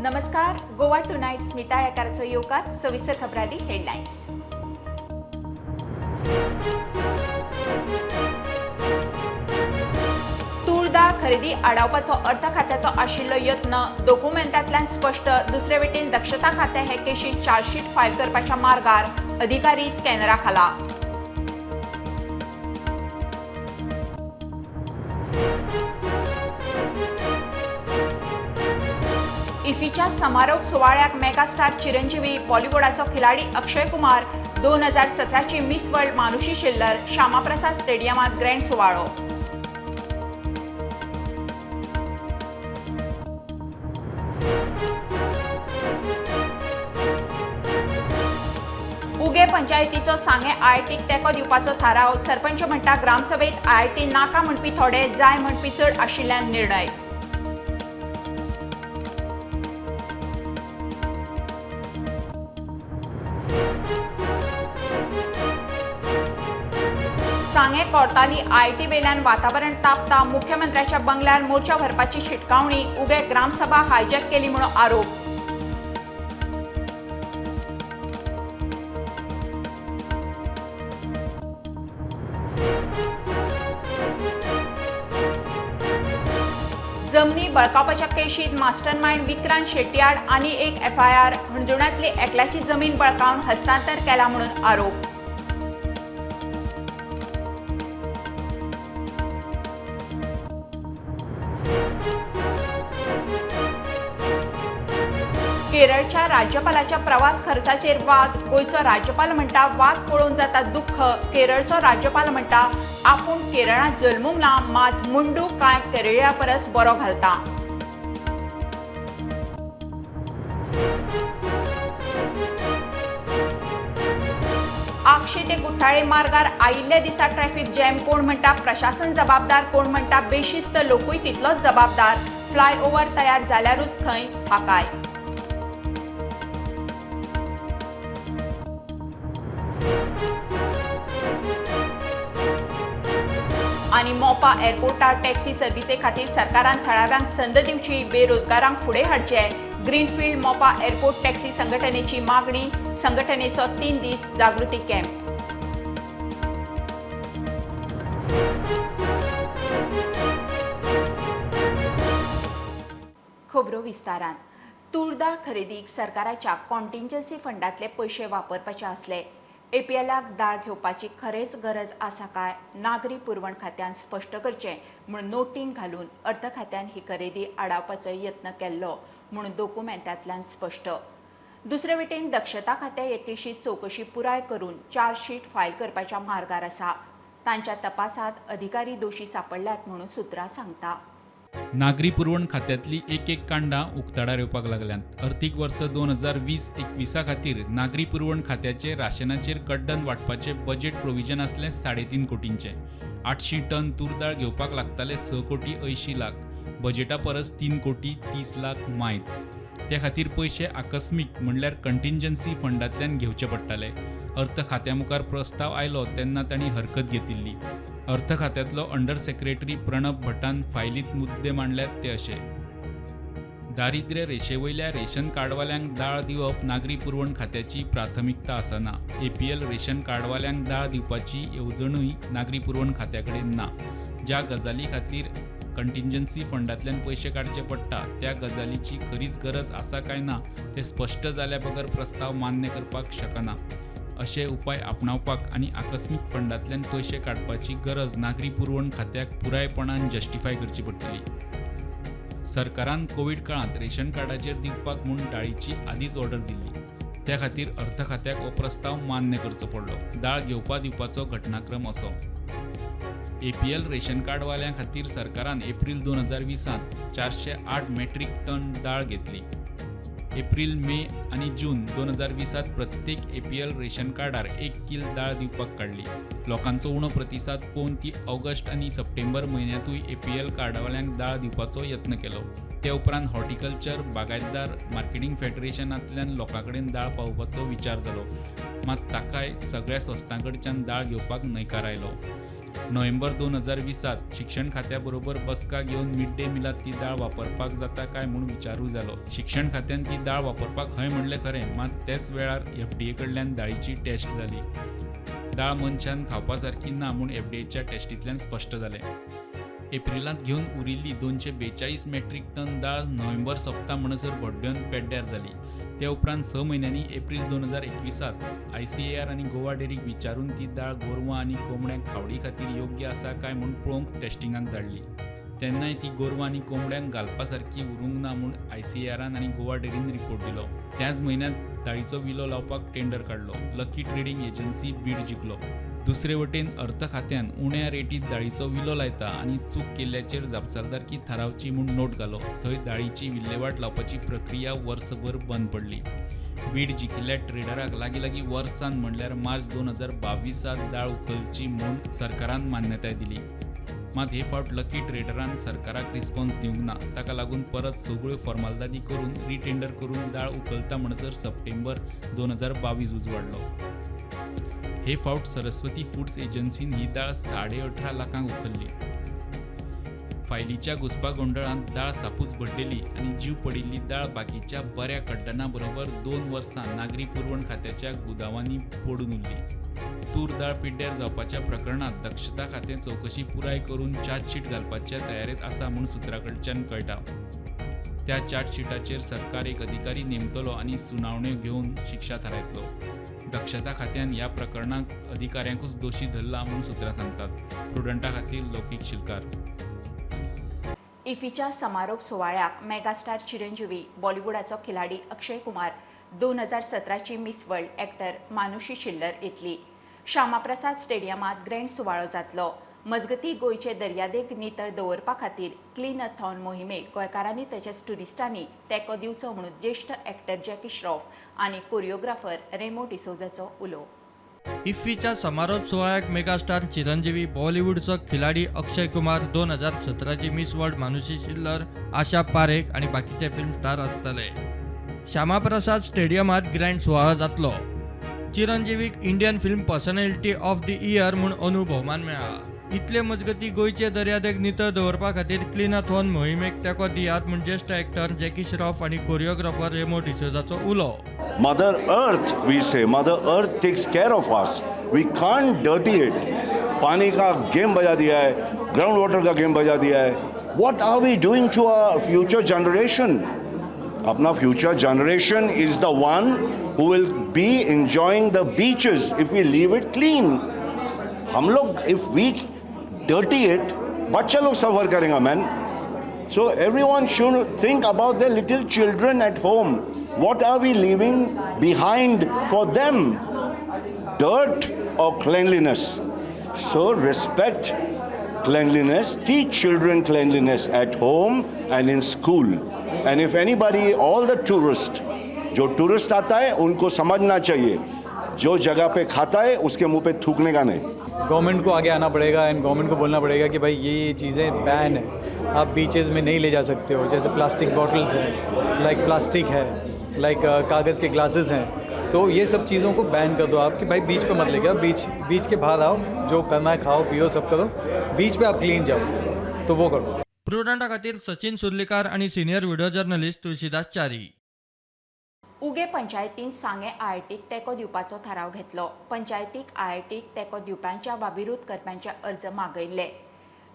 नमस्कार. गोवा टुनाइट स्मिता येळकाराचो येवकार सविस्तर खबरांनी हेडलायन्स. तूर दाळ खरेदी आडावपाचो अर्थ खात्याचो आशिल्लो यत्न डॉक्युमेंटांतल्यान स्पष्ट. दुसरे वटेन दक्षता खातें हे केशींत चार्जशीट फायल करपाच्या मार्गार अधिकारी स्कॅनरा खाला. इफ्फीच्या समारोप सुवाळ्याक मेगास्टार चिरंजीवी, बॉलिवूडाचो खिलाडी अक्षय कुमार, 2017ची मिस वर्ल्ड मानुषी शिल्लर, श्यामाप्रसाद स्टेडियमात ग्रँड सुवाळो. उगे पंचायतीचो सांगे आयआयटीक तेंको दिवपाचो थाराव. सरपंच म्हणटा ग्रामसभेत आयआयटी नाका म्हणपी थोडे, जाय म्हणपी चड आशिल्ल्यान निर्णय. सांगे कोर्ताली आयआयटी वेल्यान वातावरण तापता. मुख्यमंत्र्याच्या बंगल्यार मोर्चा भरपाची शिटकावणी. उगे ग्रामसभा हायजॅक केली म्हणून आरोप. जमनी बळकावपाच्या केशींत मास्टरमाइंड विक्रांत शेट्यार आनी एक एफआयआर. हणजुण्यांतली एकल्याची जमीन बळकावन हस्तांतर केला म्हणून आरोप. केरळच्या राज्यपालाच्या प्रवास खर्चाचेर वाद. गोंयचो राज्यपाल म्हणटा वाद पळोवन जाता दुख्ख. केरळचो राज्यपाल म्हणटा आपूण केरळांत जल्मूंक ना, मात मुंडू कांय केरळिया परस बरो घालता. आक्षी ते कुट्टाळे मार्गार आयिल्ले दिसा ट्रॅफिक जॅम. कोण म्हणटा प्रशासन जबाबदार, कोण म्हणटा बेशिस्त लोकूय तितलोच जबाबदार. फ्लायओव्हर तयार जाल्यारूच खंय थाकाय. आनी मोपा एअरपोर्टार टॅक्सी सर्व्हिसे खातीर सरकारान थळाव्यांक संद दिवची. बेरोजगारांक फुडें हाडचे. ग्रीनफिल्ड मोपा एअरपोर्ट टॅक्सी संघटनेची मागणी. संघटनेचो 3 दीस जागृती कॅम्प. खबरो विस्तारान. तूर दाळ खरेदीक सरकाराच्या कॉन्टिंजन्सी फंडांतले पयशे वापरपाचे आसले. एपीएलाक दाळ घेवपाची खरेच गरज आसा काय नागरी पुरवण खात्यान स्पश्ट करचें म्हूण नोटींग घालून अर्थ खात्यान ही खरेदी आडावपाचो यत्न केल्लो म्हूण डॉक्युमेंटांतल्यान स्पश्ट. दुसरे वटेन दक्षता खातें हे केशींत चवकशी पुराय करून चार्जशीट फायल करपाच्या मार्गार आसा. तांच्या तपासांत अधिकारी दोशी सापडल्यात म्हणून सुत्रां सांगता. नागरी पुरवण खात्यातली एक कांडां उक्ताडार येवपाक लागल्यांत. अर्थीक वर्स 2020-21 खातीर नागरी पुरवण खात्याचे राशनाचेर कड्डण वांटपाचे बजेट प्रोविजन आसलें 3.5 कोटींचे. 800 टन तूर दाळ घेवपाक लागताले 6 कोटी 80 लाख. बजेटा परस 3 कोटी 30 लाख मायज. त्या खातीर पयशे आकस्मीक म्हणल्यार कंटिंजन्सी फंडांतल्यान घेवचे पडटाले. अर्थ खात्या मुखार प्रस्ताव आयलो तेन्ना तांणी हरकत घेतिल्ली. अर्थ खात्यांतलो अंडर सेक्रेटरी प्रणब भटान फायलींत मुद्दे मांडल्यात ते अशे. दारिद्र्य रेशेवयल्या रेशन कार्डवाल्यांक दाळ दिवप नागरी पुरवण खात्याची प्राथमिकता आसना. एपीएल रेशन कार्डवाल्यांक दाळ दिवपाची येवजणूय नागरी पुरवण खात्या कडेन ना. ज्या गजाली खातीर कंटिंजन्सी फंडांतल्यान पयशे काडचे पडटा त्या गजालीची खरीच गरज आसा काय ना ते स्पश्ट जाल्या बगर प्रस्ताव मान्य करपाक शकना. अशे उपाय आपणावपाक आनी आकस्मीक फंडांतल्यान पयशे काडपाची गरज नागरी पुरवण खात्याक पुरायपणान जस्टिफाय करची पडटली. सरकारान कोविड काळांत रेशन कार्डाचेर दिवपाक म्हूण दाळीची आदींच ऑर्डर दिल्ली. त्या खातीर अर्थ खात्याक हो प्रस्ताव मान्य करचो पडलो. दाळ घेवपा दिवपाचो घटनाक्रम असो. एपीएल रेशन कार्डवाल्यां खातीर सरकारान एप्रील 2020त 408 मेट्रीक टन दाळ घेतली. एप्रील, मे आनी जून 2020त प्रत्येक एपीएल रेशन कार्डार 1 किल दाळ दिवपाक काडली. लोकांचो उणो प्रतिसाद पळोवन ती ऑगस्ट आनी सप्टेंबर म्हयन्यांतूय एपीएल कार्डावाल्यांक दाळ दिवपाचो यत्न केलो. ते उपरांत हॉर्टिकल्चर, बागायतदार, मार्केटिंग फेडरेशनांतल्यान लोकां कडेन दाळ पावोवपाचो विचार जालो. मात ताकाय सगळ्या संस्थां कडच्यान दाळ घेवपाक न्हयकार आयलो. नोव्हेंबर 2020त शिक्षण खात्याबरोबर बसका घेऊन मिड डे मिलात ती दाळ वापरपाक जाता काय म्हूण विचारूय जालो. शिक्षण खात्यान ती दाळ वापरपाक हय म्हणलें खरें, मात तेच वेळार FDA कडल्यान दाळीची टेस्ट जाली. दाळ मनशान खावपा सारकी ना म्हूण FDAच्या टेस्टींतल्यान स्पश्ट जालें. एप्रिलांत घेवन उरिल्ली 242 मेट्रीक टन दाळ नोव्हेंबर सोंपता म्हणसर भड्ड्यान पेड्ड्यार जाली. ते उपरांत 6 म्हयन्यांनी एप्रिल 2021त ICAR आनी गोवा डेरीक विचारून ती दाळ गोरवां आनी कोंबड्यांक खावडी खातीर योग्य आसा काय म्हूण पळोवंक टेस्टिंगाक धाडली. तेन्नाय ती गोरवां आनी कोंबड्यांक घालपा सारकी उरूंक ना म्हूण ICARन आनी गोवा डेरीन रिपोर्ट दिलो. त्याच म्हयन्यांत दाळीचो विलो लावपाक टेंडर काडलो. लकी ट्रेडिंग एजन्सी बीड जिखलो. दुसरे वटेन अर्थ खात्यान उण्या रेटीत दाळीचो विलो लायता आनी चूक केल्ल्याचेर जापसालदारकी थारावची म्हूण नोट घालो. थंय दाळीची विल्हेवाट लावपाची प्रक्रिया वर्सभर बंद पडली. बीड जिखिल्ल्या ट्रेडराक लागीं वर्सान म्हणल्यार मार्च 2022त दाळ उखलची म्हूण सरकारान मान्यताय दिली. मात हे फावट लकी ट्रेडरान सरकाराक रिस्पॉन्स दिवंक ना. ताका लागून परत सगळ्यो फॉर्मालिटी करून रिटेंडर करून दाळ उखलता म्हणसर सप्टेंबर 2022 उजवाडलो. हे फावट सरस्वती फूड्स एजन्सीन ही दाळ 18.5 लाखांक उखल्ली. फायलीच्या घुसपा गोंधळांत दाळ सापूच बड्डेली आनी जीव पडिल्ली दाळ बाकीच्या बऱ्या कड्डणां बरोबर 2 वर्सां नागरी पुरवण खात्याच्या गुदावांनी पडून उरली. तूर दाळ पिड्ड्यार जावपाच्या प्रकरणांत दक्षता खातें चवकशी पुराय करून चार्जशीट घालपाच्या तयारेंत आसा म्हूण सुत्रा कडच्यान कळटा. त्या चार्जशीटाचेर सरकार एक अधिकारी नेमतलो आनी सुनावण्यो घेवन शिक्षा थारायतलो. दक्षता खात्यान ह्या प्रकरणाक अधिकाऱ्यांकूच दोशी धरला म्हूण सुत्रां सांगतात. प्रुडंटा खातीर लौकीक शिलकार. इफ्फीच्या समारोप सुवाळ्याक मेगास्टार चिरंजीवी, बॉलिवूडाचो खिलाडी अक्षय कुमार, 2017ची miss world actor Manushi Chhillar येतली. श्यामाप्रसाद स्टेडियमात ग्रँड सुवाळो जातलो. मजगती गोंयचे दर्यादेग नितळ दवरपा खातीर क्लीन-अ-थॉन मोहिमेक गोंयकारांनी तशेंच ट्युरिस्टांनी तेंको दिवचो म्हणून ज्येश्ठ एक्टर जॅकी श्रॉफ आनी कोरिओग्राफर रेमो डिसोजाचो उलो. इफ्फीच्या समारोप सुवाळ्याक मेगास्टार चिरंजीवी, बॉलिवूडचो खिलाडी अक्षय कुमार, 2017ची मिस वर्ल्ड मानुषी छिल्लर, आशा पारेख आनी बाकीचे फिल्म स्टार आसतले. श्यामाप्रसाद स्टेडियमात ग्रँड सुवाळो जातलो. चिरंजीवीक Indian film personality of the year म्हूण अंदू भोवमान मेळ्ळा. इतले मजगती गोंयचे दर्यादेग नितळ दवरपा खातीर क्लीन-अ-थॉन मोहिमेक तेंको दियात म्हूण ज्येश्ठ एक्टर जॅकी श्रॉफ आनी कोरिओग्राफर रेमो डिसोजाचो उलो. Mother Earth, we say, Mother Earth takes care of us. We can't dirty it. पानी का गेम बजा दिया है, ग्राउंड वाटर का गेम बजा दिया है. What are we doing to our future generation? Apna future generation is the one who will be enjoying the beaches if we leave it clean. हम लोग if we dirty it, बच्चा लोग सफर करेंगे man. So everyone should think about their little children at home. What are we leaving behind for them? Dirt or cleanliness? So respect cleanliness, teach children cleanliness at home and in school. And if anybody, all the tourists, जो tourist आता है उनको समझना चाहिए, जो जगह पे खाता है उसके मुंह पे थूकने का नहीं. गवर्नमेंट को आगे आना पड़ेगा एंड गवर्नमेंट को बोलना पड़ेगा कि भाई ये चीज़ें बैन है, आप बीचेस में नहीं ले जा सकते हो. जैसे प्लास्टिक बॉटल्स हैं, लाइक प्लास्टिक है, लाइक कागज़ के ग्लासेस हैं, तो ये सब चीज़ों को बैन कर दो आप कि भाई बीच पे मत लेके आओ. बीच के बाहर आओ, जो करना है खाओ पियो सब करो, बीच पे आप क्लीन जाओ तो वो करो. प्रुडंटा खातीर सचिन सुर्लीकार आनी senior video journalist Tulshidas Chari. उगे पंचायतीन सांगे IITक तेंको दिवपाचो थाराव घेतलो. पंचायतीक IITक तेंको दिवप्यांच्या वा विरोध करप्यांचे अर्ज मागयल्ले.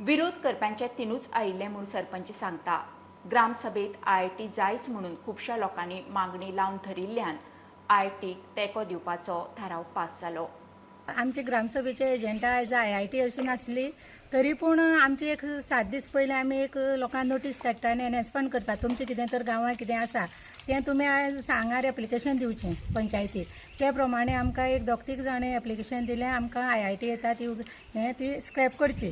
विरोध करप्यांचे 3च आयिल्ले म्हूण सरपंच सांगता. ग्रामसभेत IIT जायच म्हणून खुबश्या लोकांनी मागणी लावन धरिल्ल्यान IITक तेंको दिवपाचो थाराव पास जालो. आमचे ग्रामसभेचे एजंडा आयज IIT अशी नासली, तरी पूण आमची एक 7 दीस पयलीं आमी एक लोकांक नोटीस धाडटा आनी एनाउन्समेंट करता. तुमचें कितें तर गांवांत कितें आसा तें तुमी आयज हांगार एप्लिकेशन दिवचें पंचायतीक. त्या प्रमाणे आमकां एक 2-3 जाणें एप्लिकेशन दिलें. आमकां IIT येता ती स्क्रॅप करची,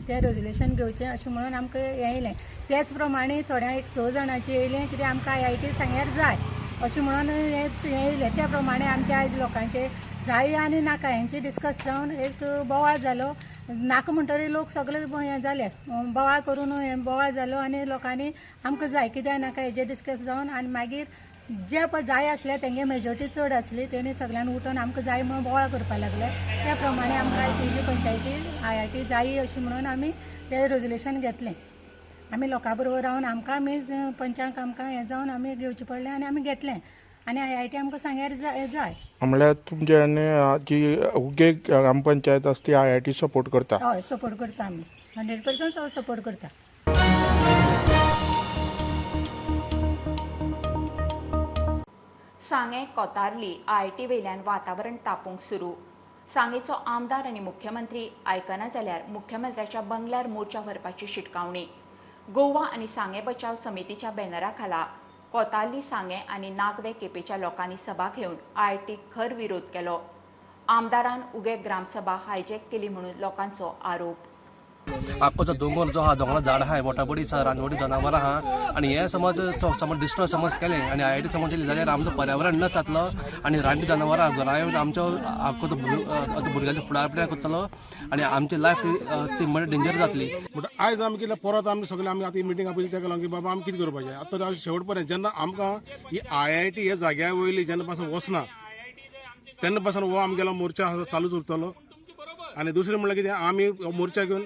तें रेजोल्युशन घेवचें अशें म्हणून आमकां येयलें. त्याच प्रमाणे थोड्यांक एक 6 जाणांचें येयलें, कित्याक आमकां IIT सांग्यार जाय अशें म्हणून हेंच येयलें. त्या प्रमाणे आमचे आयज लोकांचे जाय आनी नाका हेंची डिस्कस जावन एक बोवाळ जालो. नाका म्हणटरी लोक सगळे हें जाले, बोवाळ करून बोवाळ जालो आनी लोकांनी आमकां जाय कित्याक नाका हेजेर डिस्कस जावन आनी मागीर जे पळय जाय आसले तेंगे मेजॉरिटी चड आसली तेणी सगळ्यांनी उठून आमकां जाय म्हणून बोवाळ करपाक लागले. त्या प्रमाणे आमकां आयज पंचायती IIT जायी अशी म्हणून आमी तें रेजोल्युशन घेतलें. आमी लोकां बरोबर रावन आमी पंचांक आमकां हें जावन आमी घेवचें पडलें आनी आमी घेतलें आनी IIT आमकां सांग्यार जाय. म्हणल्यार तुमचे जी उगे ग्रामपंचायत आसा ती IIT सपोर्ट करता? हय, सपोर्ट करता आमी 100% सपोर्ट करता. सांगे कोतारली IIT वयल्यान वातावरण तापोवंक सुरू. सांगेचो आमदार आनी मुख्यमंत्री आयकना जाल्यार मुख्यमंत्र्याच्या बंगल्यार मोर्चा व्हरपाची शिटकावणी. गोवा आनी सांगे बचाव समितीच्या बॅनरा खाला कोतारली, सांगे आनी नागवे केपेच्या लोकांनी सभा घेवन IIT खर विरोध केलो. आमदारान उगे ग्रामसभा हायजॅक केली म्हणून लोकांचो आरोप. आक्कोचो दोंगर जो आहा, दोंगरा झाड आहा, मोटाबडी आहा, रानवडी जनावरां आहा आनी हे समज डिस्ट्रॉय समज केले आनी IIT समज केली जाल्यार आमचो पर्यावरण नस जातलो आनी रानटी जनावरां घरा येवन आमचो आख्खो भुरग्याच्या फुडारपणान करतलो आनी आमची लायफ ती म्हणजे डेंजर जातली. बट आयज आमी कितें परत आमी सगळे आमी आतां मिटींग आपयली तेका लागून की बाबा आमी कितें करपाचें. आतां शेवट पर्यंत जेन्ना आमकां ही IIT हे जाग्या वयली जेन्ना पासून वचना तेन्ना पासून हो आमगेलो मोर्चा चालूच उरतलो. आनी दुसरें म्हणल्यार कितें, आमी मोर्चा घेवन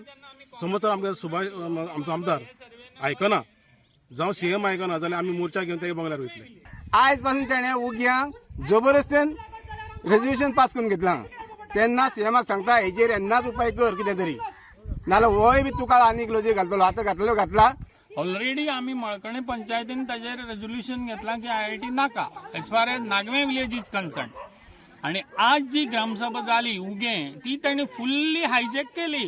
समज तर आमगे सुभाष आमचो आमदार आयकना जावं CM आयकना जाल्यार आमी मोर्चा घेवन तेगे बंगल्यार वयतले. आयज पासून तेणें उग्यांक जबरदस्तीन रेजोल्युशन पास करून घेतलां. तेन्ना CMाक सांगता हेजेर येन्नाच उपाय कर कितें तरी, नाल्यार होय बी तुका आनीक लॉजी घालतलो. आतां घातला ऑलरेडी आमी मळकणे पंचायतीन ताजेर रेजोल्युशन घेतलां की IIT नाका as far as Nagwe village is concern. आनी आज जी ग्रामसभा जाली उगे ती ताणें फुल्ली हायजॅक केली.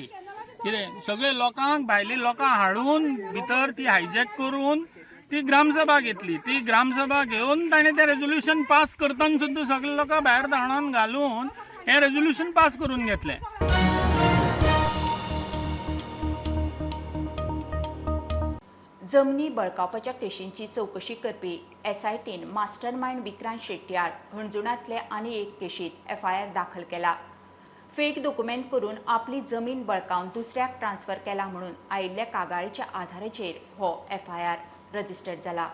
कितें सगळे लोकांक भायले लोकांक हाडून भितर ती हायजॅक करून ती ग्रामसभा घेतली. ती ग्रामसभा घेवन ताणें तें रेजोल्युशन पास करतना सुद्दां सगळे लोकांक भायर धांवडावन घालून हें रेजोल्युशन पास करून घेतलें. जमनी बळकावपाच्या केशींची चवकशी करपी SITन मास्टर मायंड विक्रांत शेट्टी आड हणजुणांतले आनी एक केशींत FIR दाखल केला. फेक डॉक्युमेंट करून आपली जमीन बळकावन दुसऱ्याक ट्रान्सफर केला म्हणून आयिल्ल्या कागाळीच्या आधाराचेर हो FIR रजिस्टर्ड जाला.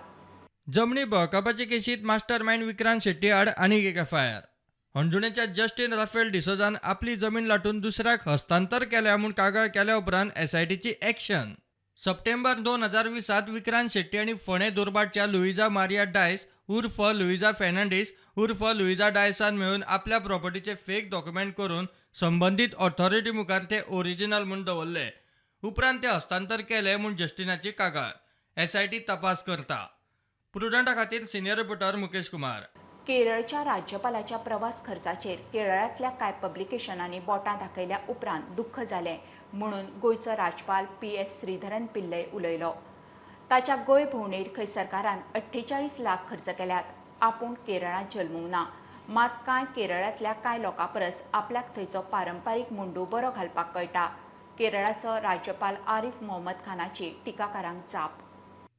जमनी बळकावपाचे केशींत मास्टर मायंड विक्रांत शेट्टी आड आनीक एक FIR. हणजुणेच्या जस्टीन राफेल डिसोजान आपली जमीन लाटून दुसऱ्याक हस्तांतर केल्या म्हूण कागाळ केल्या उपरांत SITची एक्शन. सप्टेंबर 2020 विक्रांत शेट्टी आणि फोंडे दुर्भाटच्या लुइजा मारिया डायस उर्फ लुइजा फेर्नांडीस उर्फ लुइजा डायसान मेळून आपल्या प्रॉपर्टीचे फेक डॉक्युमेंट करून संबंधित ऑथॉरिटी मुखार ते ओरिजिनल म्हूण दवरले. उपरांत ते हस्तांतर केले म्हूण जस्टिनाची कागाळ. SIT तपास करता. प्रुडंटा खातीर सिनियर रिपोर्टर मुकेश कुमार. केरळच्या राज्यपालाच्या प्रवास खर्चाचेर केरळांतल्या कांय पब्लिकेशनांनी बोटां दाखयल्या उपरांत दुख्ख जालें म्हणून गोंयचो राज्यपाल PS श्रीधरन पिल्लय उलयलो. ताच्या गोंय भोंवडेर खंय सरकारान 48 लाख खर्च केल्यात. आपूण केरळांत जल्मूंक ना, मात कांय केरळांतल्या कांय लोकां परस आपल्याक थंयचो पारंपारीक मुंडू बरो घालपाक कळटा. केरळाचो राज्यपाल आरिफ मोहम्मद खानाची टिकाकारांक जाप.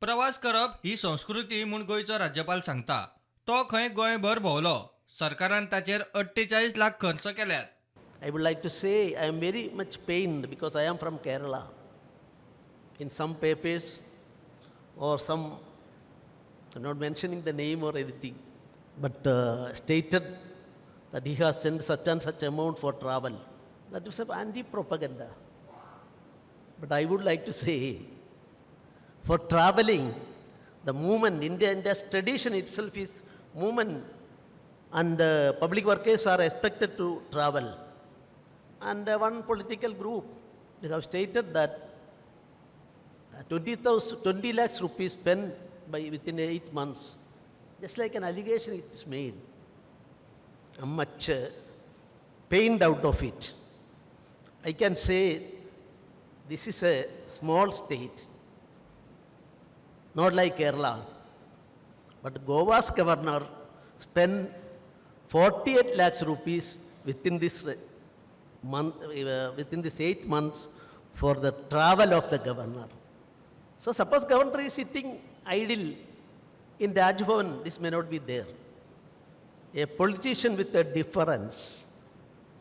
प्रवास करप ही संस्कृती म्हूण गोंयचो राज्यपाल सांगता. तो खंय गोंयभर भोंवलो. सरकारान ताचेर 48 लाख खर्च केल्यात. I would like to say I am very much pained because I am from Kerala. In some papers or some, I'm not mentioning the name or anything, but stated that he has sent such and such amount for travel. That is anti-propaganda. But I would like to say, for traveling, the movement, India's tradition itself is movement, and public workers are expected to travel. And one political group, they have stated that 20 lakhs rupees spent within 8 months. Just like an allegation it is made. I'm much pained out of it. I can say this is a small state, not like Kerala. But Goa's governor spent 48 lakhs rupees within this month, within this 8 months for the travel of the governor. So suppose governor is sitting idle in Raj Bhavan, this may not be there. A politician with a difference,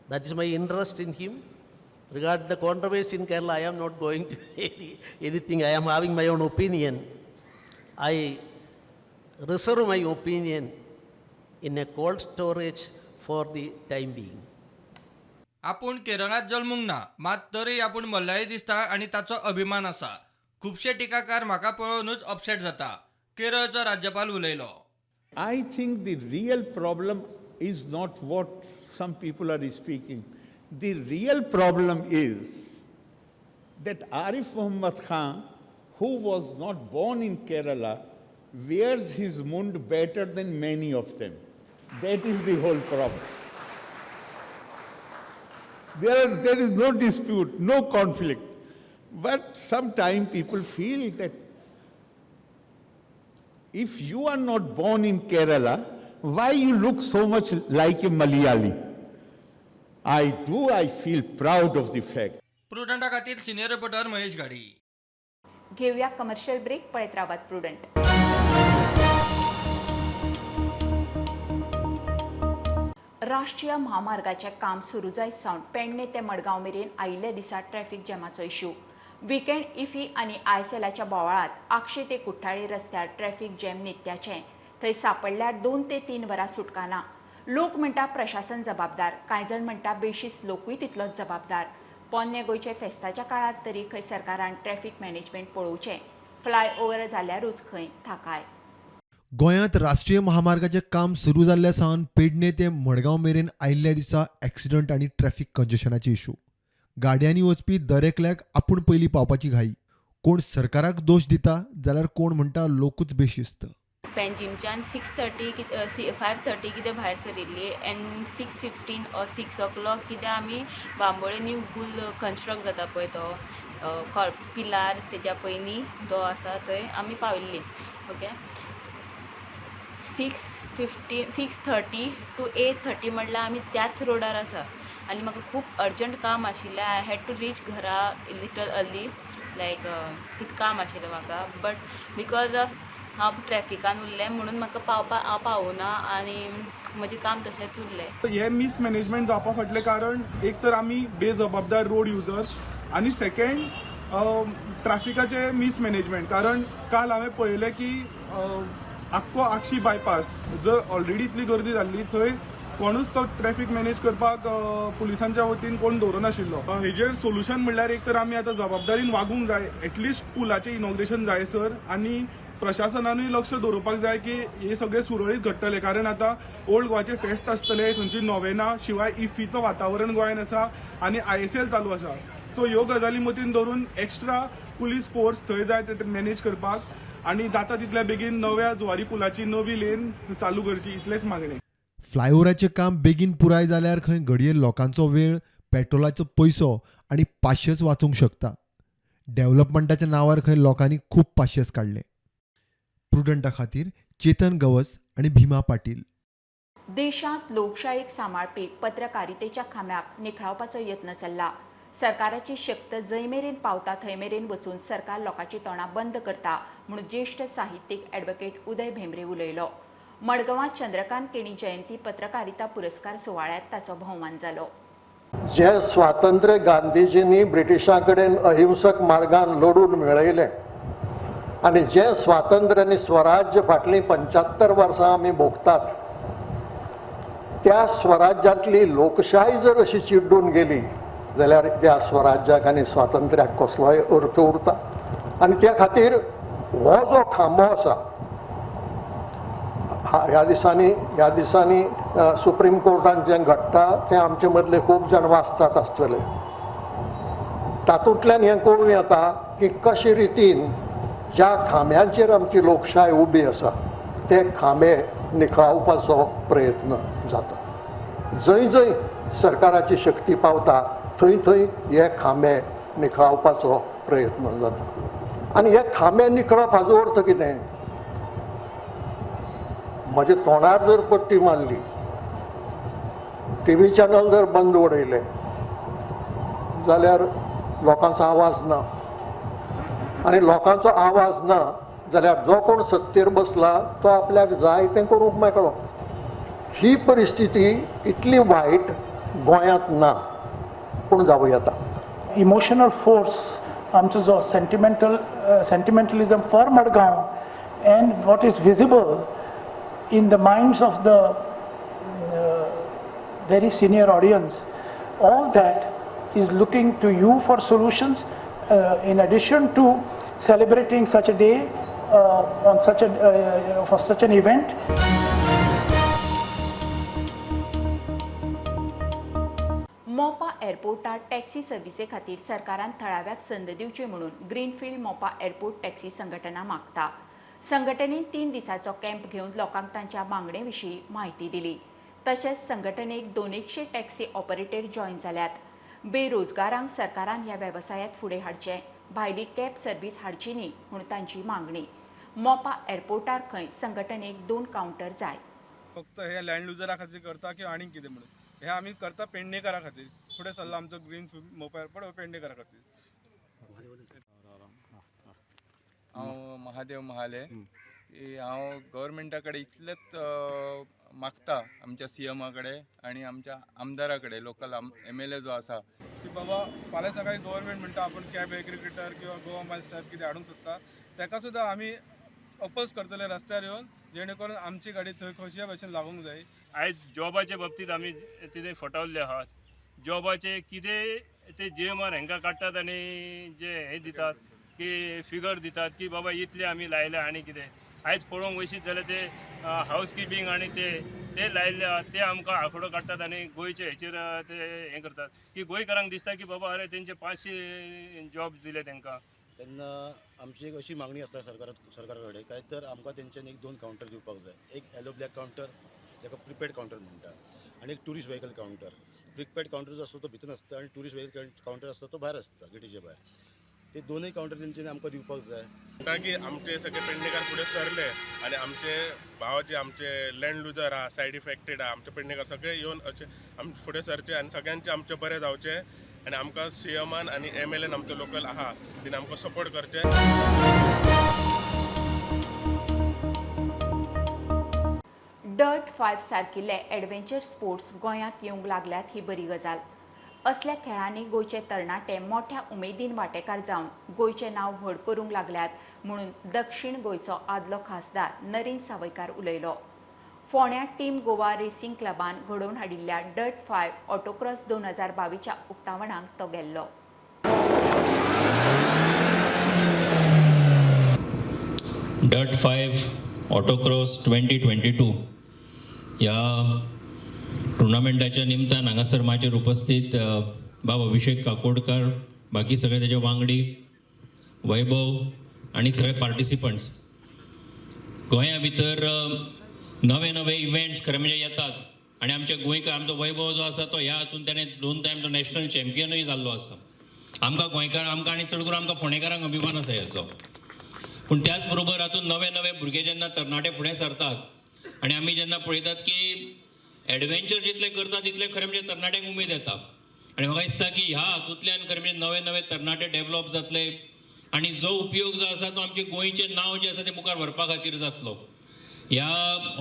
that is my interest in him. Regarding the controversy in Kerala, I am not going to anything. I am having my own opinion. reserve my opinion in a cold storage for the time being. आपूण केरळात जल्मूंक ना, मात तरी आपूण मल्लाय दिसता आणि ताचो अभिमान आसा. खुबशे टिकाकार म्हाका पळोवनूच अपसेट जाता. केरळचो राज्यपाल उलयलो. I think the real problem is not what some people are speaking. The real problem is that Arif Muhammad Khan, who was not born in Kerala, wears his mund better than many of them. That is the whole problem. There is no dispute, no conflict. But sometimes people feel that if you are not born in Kerala, why you look so much like a Malayali? I feel proud of the fact. प्रुडंटा खातीर senior reporter Mahesh गाडी. घेऊया commercial break. पळयत रावात prudent. राष्ट्रीय महामार्गाचे काम सुरू जायत सावन पेडणे ते मडगांव मेरेन आयिल्ल्या दिसा ट्रॅफिक जॅमाचो इश्यू. विकेंड इफी आनी आयएसएलाच्या बोवाळांत आक्षे ते कुठ्ठाळी रस्त्यार ट्रॅफिक जॅम नित्याचें. थंय सांपडल्यार 2 ते 3 वरां सुटका ना. लोक म्हणटा प्रशासन जबाबदार, कांय जाण म्हणटा बेशिस्त लोकूय तितलोच जबाबदार. पोन्ने गोंयचे फेस्ताच्या काळात तरी खंय सरकारान ट्रॅफिक मॅनेजमेंट पळोवचें. फ्लायओव्हर जाल्यारूच खंय थाकाय. गोंयांत राष्ट्रीय महामार्गाचें काम सुरू जाल्ल्या सावन पेडणे ते मडगांव मेरेन आयिल्ल्या दिसा एक्सिडंट आनी ट्रॅफिक कंजेशनाची इश्यू. गाडयांनी वचपी दरेकल्याक आपूण पयलीं पावपाची घाई. कोण सरकाराक दोश दिता जाल्यार कोण म्हणटा लोकूच बेशिस्त. पेंजीमच्यान 5:30 कितें भायर सरिल्ली एंड 6:15 or 6 o'clock कितें आमी बांबोळे न्यू पूल कन्स्ट्रक्ट जाता पळय तो पिलार तेज्या पयलीं जो आसा थंय आमी पाविल्ली. ओके 6:30 to 8:30 म्हणल्यार आमी त्याच रोडार आसा आनी म्हाका खूब अर्जंट काम आशिल्लें. आय हॅड टू रीच घरा लिटल अर्ली लायक कितें काम आशिल्लें म्हाका. बट बिकॉज ऑफ हांव ट्रॅफिकान उरलें म्हणून म्हाका हांव पावूना आनी म्हजें काम तशेंच उरलें. हें मिसमॅनेजमेंट जावपा फाटलें कारण एक तर आमी बेजबाबदार रोड युजर्स आनी सेकंड ट्रॅफिकाचें मिसमॅनेजमेंट. कारण काल हांवें पळयलें की आख्खो आक्षी बायपास जर ऑलरेडी इतली गर्दी जाल्ली थंय कोणूच तो ट्रॅफिक मॅनेज करपाक पुलिसांच्या वतीन कोण दवरनाशिल्लो. हेजेर सोल्युशन म्हणल्यार एक तर आमी आतां जबाबदारीन वागूंक जाय. एटलिस्ट पुलाचें इनॉग्रेशन जायसर आनी प्रशासनानूय लक्ष दवरपाक जाय की हे सगळे सुरळीत घडटले. कारण आतां ओल्ड गोवाचे फेस्त आसतले, थंयची नोवेना, शिवाय इफीचो वातावरण गोंयान आसा आनी ISL चालू आसा. सो ह्यो गजाली मतीन दवरून एक्स्ट्रा पुलीस फोर्स थंय जाय ते मॅनेज करपाक आनी जाता तितल्या बेगीन नव्या जुवारी पुलाची नवी लेन चालू करची इतलेच मागणें. फ्लायओव्हराचें काम बेगीन पुराय जाल्यार खंय घडये लोकांचो वेळ, पेट्रोलाचो पयसो आनी पाशयेच वाचूंक शकता. डेव्हलपमेंटाच्या नांवार खंय लोकांनी खूब पाशयेस काडले. प्रुडंटा खातीर चेतन गवस आनी भीमा पाटील. देशांत लोकशायेक सांबाळपी पत्रकारितेच्या खांब्याक निखळावपाचो यत्न चल्ला. सरकाराची शक्त जंय मेरेन पावता थंय मेरेन वचून सरकार लोकांची तोंडां बंद करता म्हणून ज्येश्ठ साहित्यीक ॲडव्होकेट उदय भेंब्रे उलयलो. मडगांवांत चंद्रकांत केणी जयंती पत्रकारिता पुरस्कार सुवाळ्यात ताचो भोवमान जालो. जे स्वातंत्र्य गांधीजींनी ब्रिटिशां कडेन अहिंसक मार्गान लढून मेळयलें आनी जे स्वातंत्र्य आनी स्वराज्य फाटलीं 75 वर्सां आमी भोगतात, त्या स्वराज्यांतली लोकशाय जर अशी चिड्डून गेली जाल्यार त्या स्वराज्याक आनी स्वातंत्र्याक कसलोय अर्थ उरता. आनी त्या खातीर हो जो खांबो आसा ह्या दिसांनी सुप्रीम कोर्टान जें घडटा तें आमचे मदले खूब जाण वाचतात आसतले. तातूंतल्यान हें कळून येता की कशे रितीन ज्या खांब्यांचेर आमची लोकशाय उबी आसा ते खांबे निखळावपाचो प्रयत्न जाता. जंय जंय सरकाराची शक्ती पावता थंय थंय हे खांबे निखळावपाचो प्रयत्न जाता. आनी हे खांबे निखळप हाचो अर्थ कितें? म्हजे तोंडार जर पट्टी मारली, TV चॅनल जर बंद उडयले जाल्यार लोकांचो आवाज ना. आनी लोकांचो आवाज ना जाल्यार जो कोण सत्तेर बसला तो आपल्याक जाय तें करूंक मेकळो. ही परिस्थिती इतली वायट गोंयांत ना, पूण जावं येता. इमोशनल फोर्स आमचो जो sentimentalism for Madgaon and what is visible in the minds of the very senior audience, all that is looking to you for solutions in addition to celebrating such a day for such an event. मोपा एअरपोर्टात taxi सर्व्हिसे खातीर सरकारान थळाव्याक संद दिवची म्हणून greenfield मोपा airport taxi संघटना मागता. संघटनेन 3 दिसांचो कॅम्प घेवन लोकांक तांच्या मागणे विशीं म्हायती दिली. तशेंच संघटनेक 200 टॅक्सी ऑपरेटर जॉइन जाल्यात. बेरोजगारांक सरकारान ह्या वेवसायांत फुडें हाडचें, भायली कॅब सर्व्हिस हाडची न्ही म्हूण तांची मागणी. मोपा एअरपोर्टार खंय संघटनेक 2 कावंटर जाय. फक्त हे लँड लुजरा खातीर करता किंवा आनीक कितें म्हणून हे आमी करता पेडणेकारा खातीर. फुडें सरला आमचो ग्रीन मोपा एअरपोर्ट पेडणेकारा खातीर. हांव महादेव महाले. हांव गव्हर्मेंटा कडेन इतलेंच मागता आमच्या CMA कडेन आनी आमच्या आमदारा कडेन, लोकल MLA जो आसा, की बाबा फाल्यां सकाळीं गव्हर्मेंट म्हणटा आपण कॅब एग्रिगेटर किंवा गोवा मायल्स टायप कितें हाडूंक सोदता, ताका सुद्दां आमी अपोज करतले रस्त्यार येवन, जेणे करून आमची गाडी थंय कशा भशेन लागूंक जाय. आयज जॉबाच्या बाबतींत आमी तिथे फटावल्ले आहात. जॉबाचे कितें ते JMR हांकां काडटात आनी जे हे दितात की फिगर दितात की बाबा इतले आमी लायल्या आनी कितें. आयज पळोवंक वयशीत जाल्यार ते हावस किपींग आनी ते लायिल्ले आहात, ते आमकां आंकडो काडटात आनी गोंयचे हेचेर ते हें करतात की गोंयकारांक दिसता की बाबा अरे तेंचे 500 जॉब दिले तांकां. तेन्ना आमची एक अशी मागणी आसा सरकारा कडेन, काय तर आमकां तेंच्यानी 2 कावंटर दिवपाक जाय. एक येलो ब्लॅक कावंटर, जाका प्रिपेड कावंटर म्हणटा, आनी एक tourist vehicle counter. Prepaid counter जो आसता तो भितर आसता आनी टुरिस्ट व्हेकल कावंटर आसता तो भायर आसता, गेटीच्या भायर. ते 2 कावंटर तेंच्यांनी आमकां दिवपाक जाय. की आमचे सगळे पेडणेकार फुडें सरले आनी आमचे भाव जे आमचे लँड लुजर आहा, सायड इफेक्टेड आहा, आमचे पेडणेकार सगळे येवन अशे आमी फुडें सरचे आनी सगळ्यांचे आमचे बरें जावचे. आनी आमकां CMAन आनी MLAन आमचे लोकल आहा तिने आमकां सपोर्ट करचे. DIRT 5 सारकिल्ले एडव्हेंचर स्पोर्ट्स गोंयांत येवंक लागल्यात ही बरी गजाल. असल्या खेळांनी गोंयचे तरणाटे मोठ्या उमेदीन वांटेकार जावन गोंयचें नांव व्हड करूंक लागल्यात म्हणून दक्षिण गोंयचो आदलो खासदार नरेंद्र सावयकार उलयलो. फोंड्या टीम गोवा रेसिंग क्लबान घडोवन हाडिल्ल्या DIRT 5 ऑटोक्रॉस 2022च्या उक्तावणाक तो गेल्लो. DIRT 5 ऑटोक्रॉस 2022 ह्या टुर्नामेंटाच्या निमतान हांगासर माझेर उपस्थित बाब अभिषेक काकोडकर, बाकी सगळे त्याचे वांगडी, वैभव आणि सगळे पार्टिसिपंट्स. गोंया भितर नवे नवे इव्हेंट्स खरें म्हणजे येतात आणि आमचे गोंयकार, आमचो वैभव जो आसा तो ह्या हातून त्याने 2 टायम तो नॅशनल चॅम्पियनूय जाल्लो आसा. आमकां गोंयकार, आमकां आनी चड करून आमकां फोंडेकारांक अभिमान आसा ह्याचो. पूण त्याच बरोबर हातून नवे नवे भुरगे जेन्ना तरणाटे फुडें सरतात आनी आमी जेन्ना पळयतात की एडव्हेंचर जितले करता तितले खरें म्हणजे तरणाट्यांक उमेद येता. आनी म्हाका दिसता की ह्या हातूंतल्यान खरें म्हणजे नवे नवे तरणाटे डेव्हलप जातले आनी जो उपयोग जो आसा तो आमचे गोंयचें नांव जें आसा तें मुखार व्हरपा खातीर जातलो. ह्या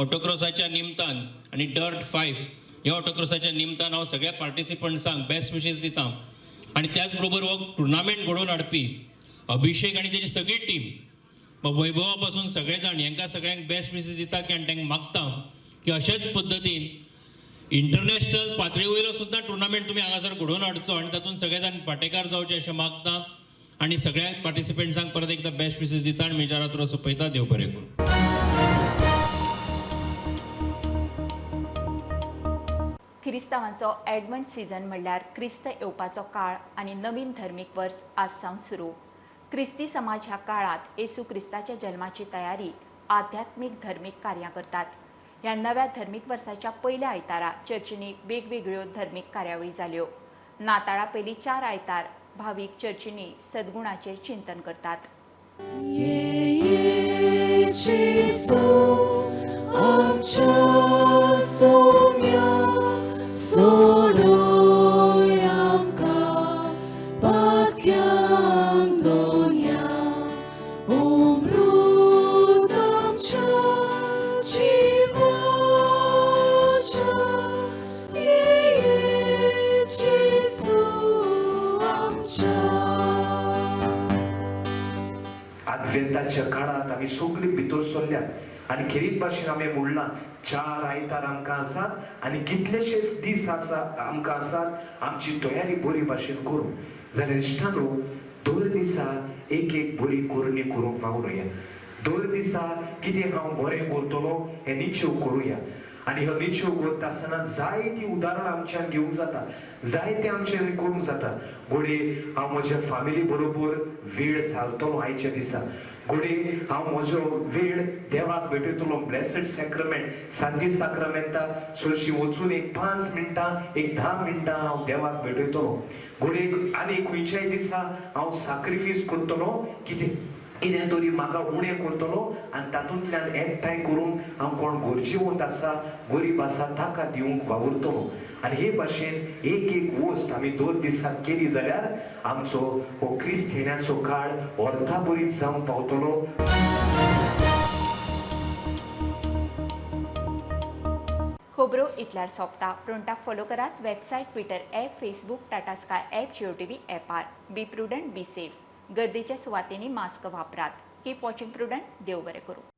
ऑटोक्रॉसाच्या निमतान आनी DIRT 5 ह्या ऑटोक्रॉसाच्या निमतान हांव सगळ्या पार्टिसिपंट्सांक बेस्ट विशीस दिता. आनी त्याच बरोबर हो टुर्नामेंट घडोवन हाडपी अभिषेक आनी तेजी सगळी टीम, वैभवा पासून सगळे जाण, हांकां सगळ्यांक बेस्ट विशीस दिता की आनी तांकां मागता की अशेच पद्दतीन इंटरनॅशनल पातळी वयलो सुद्दां टुर्नामेंट तुमी हांगासर घडोवन हाडचो आनी तातूंत सगळे जाण वांटेकार जावचे अशें मागता. आनी सगळ्या पार्टिसिपंट्सांक परत एकदां बेस्ट विशीस दिता आनी म्हज्या रातून सोंपयता. देव बरें करूं. क्रिस्तांवांचो एडवंट सीझन म्हणल्यार क्रिस्त येवपाचो काळ आनी नवीन धर्मीक वर्स आज सावन सुरू. क्रिस्ती समाज ह्या काळात येसू क्रिस्ताच्या जल्माची तयारी आध्यात्मीक धर्मीक कार्यां करतात. ह्या नव्या धर्मीक वर्साच्या पयल्या आयतारा चर्चींनी वेगवेगळ्यो धर्मीक कार्यावळी जाल्यो. नाताळा पयलीं 4 आयतार भावीक चर्चींनी सद्गुणाचेर चिंतन करतात. आदवेंताच्या काळात आमी सगळीं भितर सरल्यात आनी खेरीत भाशेन आमी म्हणलां 4 आयतार आमकां आसात आनी कितलेशेच दीस आमकां आसात आमची तयारी बरी भाशेन करूं जाल्यार इश्टांनो दर दिसा एक बरी कोरणी करूंक वावरुया दर दिसा कितें हांव बरें करतलो हें निश्चय करुया आनी हो निश्चय करता आसतना जायतीं उदाहरणां आमच्यान घेवंक जाता जायतें आमचें करूंक जाता घोडे हांव म्हज्या फॅमिली बरोबर वेळ सारतलो आयच्या दिसा घोडे हांव म्हजो वेळ देवाक भेटयतलो ब्लेसड सॅक्रमेंट सांती साक्रामेंताक चडशी वचून एक 5 मिनटां एक 10 मिनटां हांव देवाक भेटयतलो घोडे आनी खंयच्याय दिसा हांव सॅक्रिफायस करतलो कितें तरी म्हाका उणें करतलो आनी तातूंतल्यान एकठांय करून हांव कोण गरजेवंत आसा गरीब आसा ताका दिवंक वावुरतलो आनी हे भाशेन एक वस्त आमी दर दिसाक केली जाल्यार आमचो हो क्रिस्तेनाचो काळ अर्था बरीत जावंक पावतलो. खबरो इतल्यार सोंपता. प्रोंटाक फॉलो करात website Twitter app Facebook Tata Sky app Jio TV ॲपार. Be prudent be safe. गर्देच्या सुवातींनी मास्क वापरात. Keep watching prudent. देव बरें करूं.